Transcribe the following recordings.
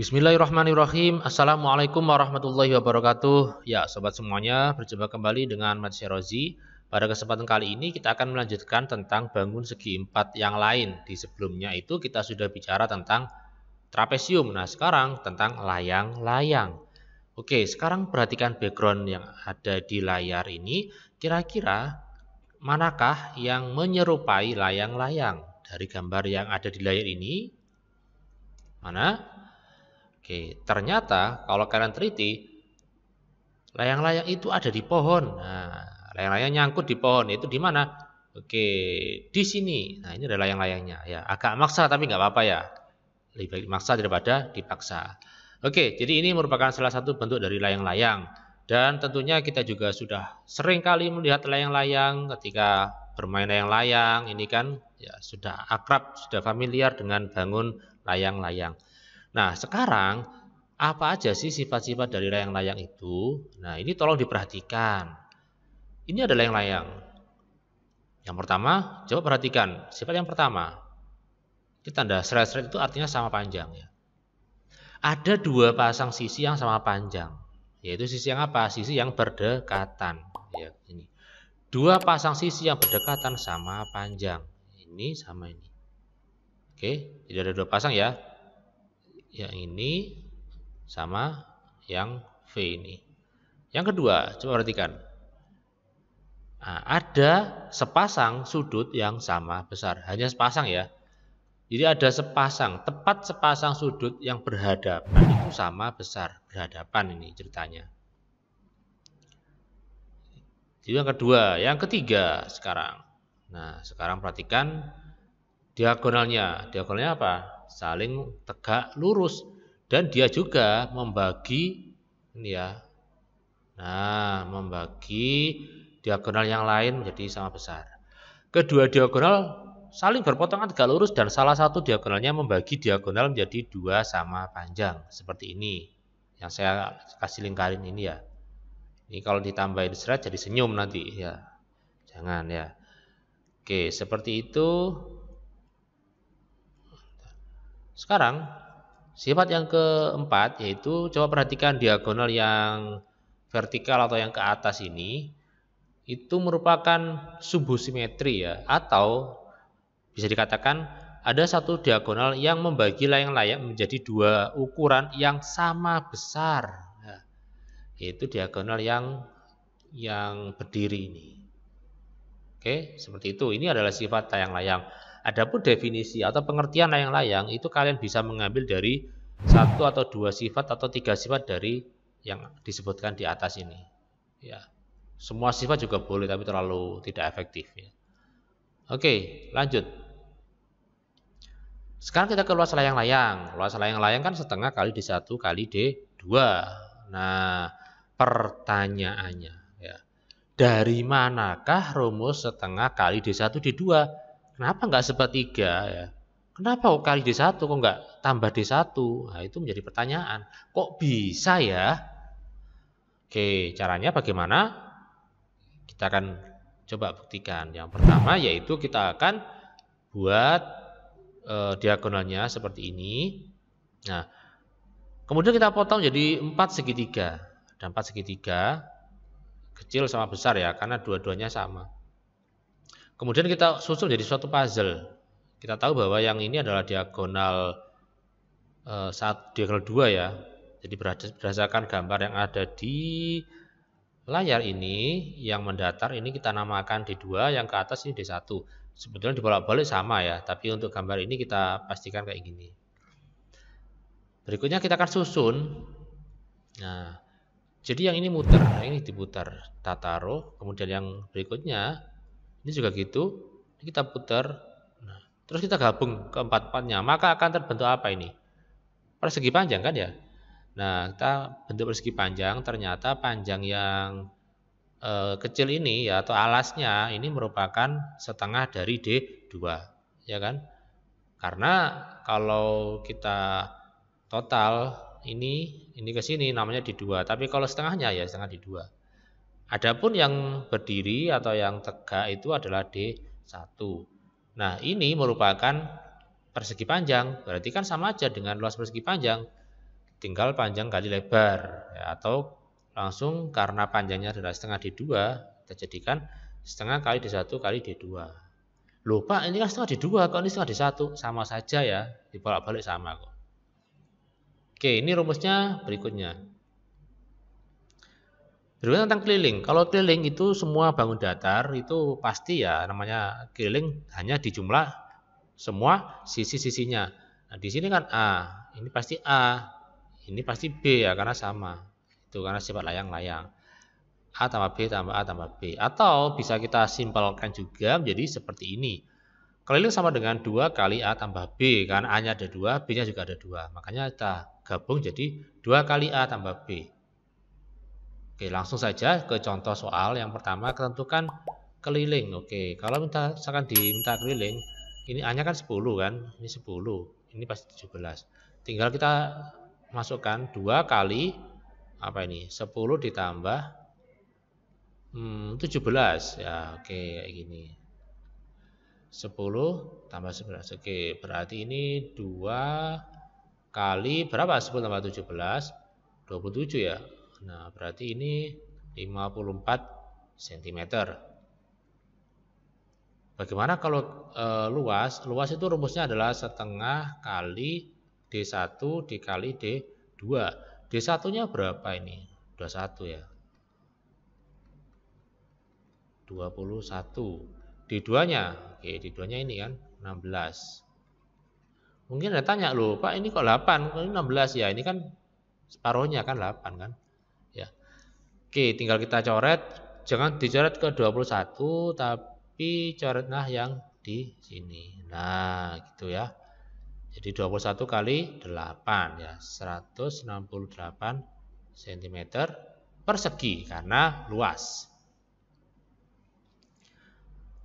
Bismillahirrahmanirrahim. Assalamualaikum warahmatullahi wabarakatuh. Ya, sobat semuanya, berjumpa kembali dengan Mas Syrozi. Pada kesempatan kali ini kita akan melanjutkan tentang bangun segi empat yang lain. Di sebelumnya itu kita sudah bicara tentang trapesium. Nah, sekarang tentang layang-layang. Oke, sekarang perhatikan background yang ada di layar ini. Kira-kira manakah yang menyerupai layang-layang? Dari gambar yang ada di layar ini, mana? Oke, ternyata kalau kalian teliti, layang-layang itu ada di pohon. Nah, layang-layang nyangkut di pohon, itu di mana? Oke, di sini. Nah, ini ada layang-layangnya. Ya, agak maksa tapi nggak apa-apa ya. Lebih baik maksa daripada dipaksa. Oke, jadi ini merupakan salah satu bentuk dari layang-layang. Dan tentunya kita juga sudah sering kali melihat layang-layang ketika bermain layang-layang. Ini kan ya sudah akrab, sudah familiar dengan bangun layang-layang. Nah, sekarang apa aja sih sifat-sifat dari layang-layang itu? Nah, ini tolong diperhatikan. Ini ada layang-layang. Yang pertama, coba perhatikan. Sifat yang pertama, ini tanda seret-seret itu artinya sama panjang ya. Ada dua pasang sisi yang sama panjang. Yaitu sisi yang apa? Sisi yang berdekatan. Ya, ini. Dua pasang sisi yang berdekatan sama panjang. Ini sama ini. Oke, jadi ada dua pasang ya. Yang ini sama yang V ini. Yang kedua, coba perhatikan. Nah, ada sepasang sudut yang sama besar. Hanya sepasang ya. Jadi ada sepasang, tepat sepasang sudut yang berhadapan itu sama besar. Berhadapan ini ceritanya. Jadi yang kedua. Yang ketiga sekarang. Nah, sekarang perhatikan diagonalnya. Diagonalnya apa? Saling tegak lurus. Dan dia juga membagi ini ya. Nah, membagi diagonal yang lain menjadi sama besar. Kedua diagonal saling berpotongan tegak lurus dan salah satu diagonalnya membagi diagonal menjadi dua sama panjang. Seperti ini. Yang saya kasih lingkarin ini ya. Ini kalau ditambahin seret jadi senyum nanti ya. Jangan ya. Oke, seperti itu. Sekarang sifat yang keempat yaitu coba perhatikan diagonal yang vertikal atau yang ke atas ini itu merupakan subuh simetri ya, atau bisa dikatakan ada satu diagonal yang membagi layang-layang menjadi dua ukuran yang sama besar. Nah, yaitu diagonal yang berdiri ini. Oke, seperti itu. Ini adalah sifat layang-layang. Adapun definisi atau pengertian layang-layang itu kalian bisa mengambil dari satu atau dua sifat atau tiga sifat dari yang disebutkan di atas ini. Ya, semua sifat juga boleh tapi terlalu tidak efektif. Ya. Oke, lanjut. Sekarang kita ke luas layang-layang. Luas layang-layang kan setengah kali D1 kali D2. Nah, pertanyaannya, ya, dari manakah rumus setengah kali D1 D2? Kenapa nggak sepertiga ya? Kenapa kok kali D1 kok nggak tambah D1? Nah, itu menjadi pertanyaan. Kok bisa ya? Oke, caranya bagaimana? Kita akan coba buktikan. Yang pertama yaitu kita akan buat diagonalnya seperti ini. Nah, kemudian kita potong jadi 4 segitiga. Ada 4 segitiga, kecil sama besar ya, karena dua-duanya sama. Kemudian kita susun jadi suatu puzzle. Kita tahu bahwa yang ini adalah diagonal diagonal 2 ya. Jadi berdasarkan gambar yang ada di layar ini, yang mendatar ini kita namakan D2, yang ke atas ini D1. Sebetulnya dibolak-balik sama ya, tapi untuk gambar ini kita pastikan kayak gini. Berikutnya kita akan susun. Nah, jadi yang ini muter, yang ini diputar. Kita taruh, kemudian yang berikutnya ini juga gitu, ini kita putar. Nah, terus kita gabung keempat-empatnya, maka akan terbentuk apa ini? Persegi panjang kan ya? Nah, kita bentuk persegi panjang, ternyata panjang yang kecil ini ya, atau alasnya ini merupakan setengah dari D2, ya kan? Karena kalau kita total ini ke sini namanya D2, tapi kalau setengahnya ya setengah D2. Adapun yang berdiri atau yang tegak itu adalah D1. Nah, ini merupakan persegi panjang, berarti kan sama aja dengan luas persegi panjang. tinggal panjang kali lebar ya, atau langsung karena panjangnya adalah setengah D2, kita jadikan setengah kali D1 kali D2. Loh Pak, ini kan setengah D2, kok ini setengah D1? Sama saja ya, dibolak-balik sama kok. Oke, ini rumusnya berikutnya. Berikutnya tentang keliling. Kalau keliling itu semua bangun datar, itu pasti ya namanya keliling hanya dijumlah semua sisi-sisinya. Nah, di sini kan A, ini pasti A, ini pasti B ya, karena sama. Itu karena sifat layang-layang. A tambah B tambah A tambah B. Atau bisa kita simpelkan juga menjadi seperti ini. Keliling sama dengan 2 kali A tambah B. Karena A-nya ada 2, B-nya juga ada 2. Makanya kita gabung jadi 2 kali A tambah B. Oke, langsung saja ke contoh soal. Yang pertama, tentukan keliling. Oke, kalau misalkan diminta keliling, ini A-nya kan 10 kan? Ini 10. Ini pasti 17. Tinggal kita masukkan 2 kali apa ini? 10 ditambah 17 ya, oke kayak gini. 10 tambah 11. Oke, berarti ini 2 kali berapa? 10 tambah 17 27 ya. Nah, berarti ini 54 cm. Bagaimana kalau luas? Luas itu rumusnya adalah setengah kali D1 dikali D2. D1-nya berapa ini? 21 ya. 21. D2-nya, oke, D2-nya ini kan 16. Mungkin ada tanya, loh Pak ini kok 8, kok ini 16 ya, ini kan separuhnya kan 8 kan. Ya. Oke, tinggal kita coret, jangan dicoret ke 21, tapi coretlah yang di sini. Nah, gitu ya. Jadi 21 kali 8 ya, 168 cm persegi karena luas.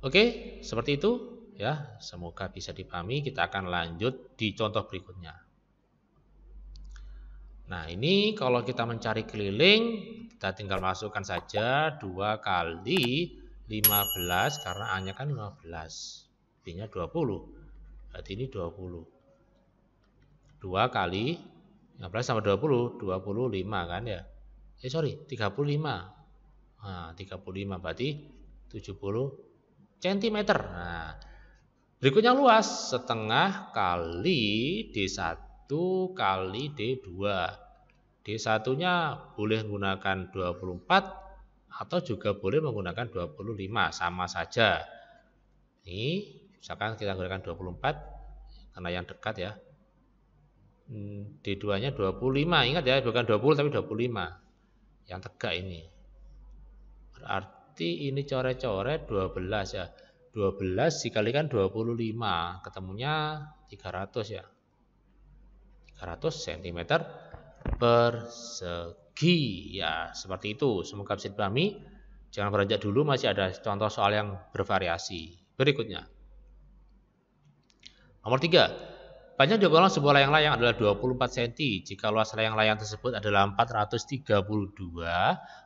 Oke, seperti itu ya. Semoga bisa dipahami. Kita akan lanjut di contoh berikutnya. Nah, ini kalau kita mencari keliling, kita tinggal masukkan saja 2 kali 15 karena A-nya kan 15. B-nya 20. Berarti ini 20. 2 kali 15 sama 20, 25 kan ya. 35. Nah, 35 berarti 70 cm. Nah, berikutnya luas setengah kali D1 kali D2. D1-nya boleh menggunakan 24 atau juga boleh menggunakan 25, sama saja. Ini misalkan kita gunakan 24 karena yang dekat ya. D2-nya 25, ingat ya, bukan 20 tapi 25. Yang tegak ini. Berarti ini coret-coret 12 ya. 12 dikalikan 25, ketemunya 300 ya. 300 cm persegi ya, seperti itu. Semoga bisa dipahami. Jangan beranjak dulu, masih ada contoh soal yang bervariasi. Berikutnya. Nomor 3. Panjang diagonal sebuah layang-layang adalah 24 cm. Jika luas layang-layang tersebut adalah 432,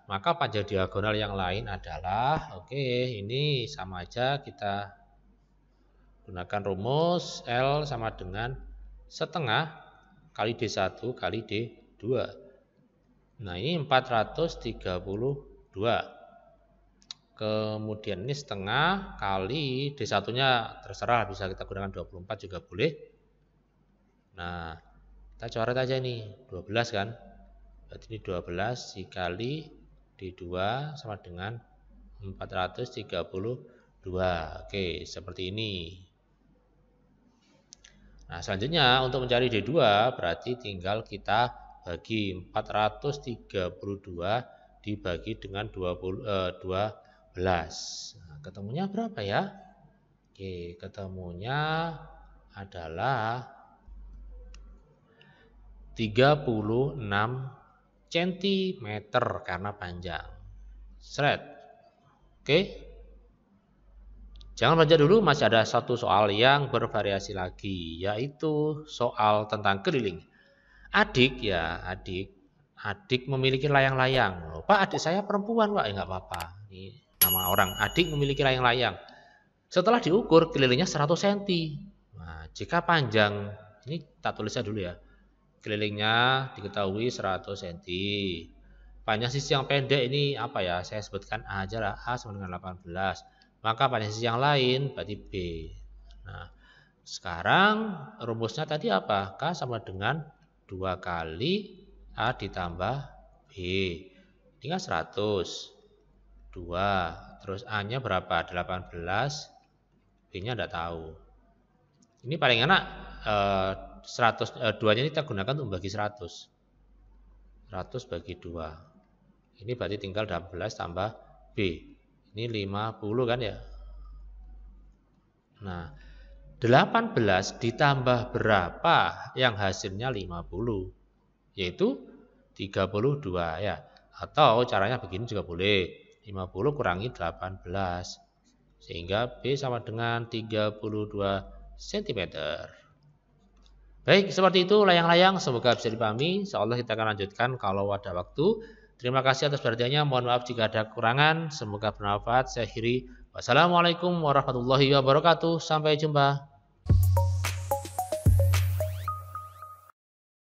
maka panjang diagonal yang lain adalah, oke, ini sama aja, kita gunakan rumus L sama dengan setengah kali D1 kali D2. Nah, ini 432. Kemudian ini setengah kali D1-nya terserah, bisa kita gunakan 24 juga boleh. Nah, kita coret aja nih, 12 kan. Berarti ini 12 dikali D2 sama dengan 432. Oke, seperti ini. Nah, selanjutnya untuk mencari D2 berarti tinggal kita bagi 432 dibagi dengan 12. Nah, ketemunya berapa ya? Oke, ketemunya adalah 36 cm karena panjang. Seret. Oke. Jangan baca dulu, masih ada satu soal yang bervariasi lagi, yaitu soal tentang keliling. Adik memiliki layang-layang. Loh, Pak, adik saya perempuan, Pak. Enggak apa-apa. Ini nama orang. Adik memiliki layang-layang. Setelah diukur kelilingnya 100 cm. Nah, jika panjang, ini tak tulisnya dulu ya. Kelilingnya diketahui 100 cm. Panjang sisi yang pendek ini apa ya? Saya sebutkan A aja lah. A sama dengan 18. Maka panjang sisi yang lain berarti B. Nah, sekarang rumusnya tadi apa? K sama dengan 2 kali A ditambah B. Ini kan 100. 2. Terus A-nya berapa? 18. B-nya tidak tahu. Ini paling enak 2-nya ini kita gunakan untuk bagi 100. 100 bagi 2. Ini berarti tinggal 18 tambah B. Ini 50 kan ya. Nah, 18 ditambah berapa yang hasilnya 50? Yaitu 32 ya. Atau caranya begini juga boleh. 50 kurangi 18. Sehingga B sama dengan 32 cm. Baik, seperti itu layang-layang. Semoga bisa dipahami. Insyaallah kita akan lanjutkan kalau ada waktu. Terima kasih atas perhatiannya. Mohon maaf jika ada kekurangan. Semoga bermanfaat. Saya akhiri. Wassalamualaikum warahmatullahi wabarakatuh. Sampai jumpa.